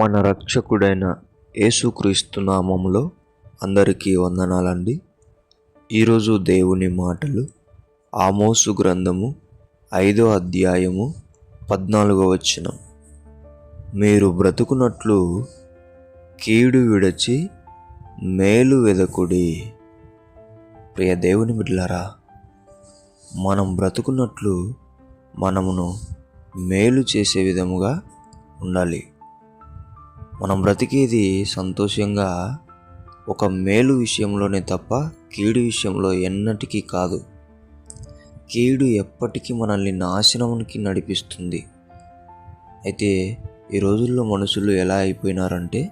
మన రక్షకుడైన యేసుక్రీస్తు నామములో అందరికీ వందనాలండి. ఈరోజు దేవుని మాటలు ఆమోసు గ్రంథము 5వ అధ్యాయము 14వ వచనం. మీరు బ్రతుకున్నట్లు కీడు విడచి మేలు వెదకుడి. ప్రియ దేవుని బిడ్డలారా, మనం బ్రతుకున్నట్లు మనమును మేలు చేసే విధముగా ఉండాలి. మనం బ్రతికేది సంతోషంగా ఒక మేలు విషయంలోనే తప్ప కీడు విషయంలో ఎన్నటికీ కాదు. కీడు ఎప్పటికీ మనల్ని నాశనానికి నడిపిస్తుంది. అయితే ఈ రోజుల్లో మనుషులు ఎలా అయిపోయినారంటే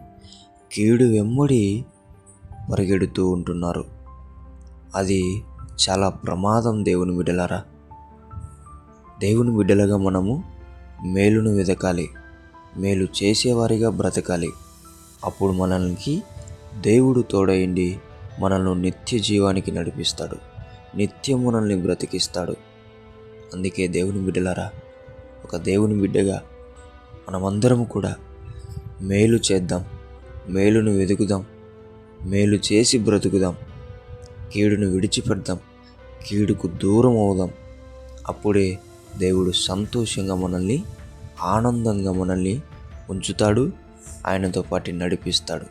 కీడు వెంబడి పరిగెడుతూ ఉంటున్నారు. అది చాలా ప్రమాదం. దేవుని బిడ్డలారా, దేవుని బిడ్డలుగా మనము మేలును వెదకాలి, మేలు చేసేవారిగా బ్రతకాలి. అప్పుడు మనల్ని దేవుడు తోడైండి మనల్ని నిత్య జీవానికి నడిపిస్తాడు, నిత్యం మనల్ని బ్రతికిస్తాడు. అందుకే దేవుని బిడ్డలారా, ఒక దేవుని బిడ్డగా మనమందరం కూడా మేలు చేద్దాం, మేలును వెతుకుదాం, మేలు చేసి బ్రతుకుదాం, కీడును విడిచిపెడదాం, కీడుకు దూరం అవుదాం. అప్పుడే దేవుడు సంతోషంగా మనల్ని, ఆనందంగా మనల్ని ఉంచుతాడు, ఆయనతో పాటు నడిపిస్తాడు.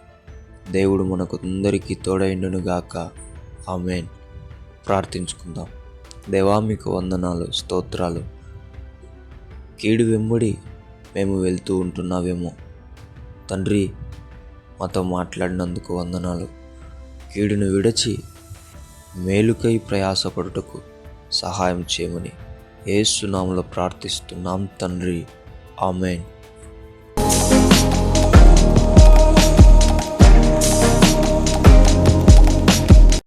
దేవుడు మనకు అందరికీ తోడైండును గాక. ఆమేన్. ప్రార్థించుకుందాం. దేవా, మీకు వందనాలు, స్తోత్రాలు. కీడు వెంబడి మేము వెళ్తూ ఉంటున్నావేమో తండ్రి, మాతో మాట్లాడినందుకు వందనాలు. కీడును విడచి మేలుకై ప్రయాసపడుటకు సహాయం చేయమని యేసు నామములో ప్రార్థిస్తున్నాం తండ్రి. ఆమేన్.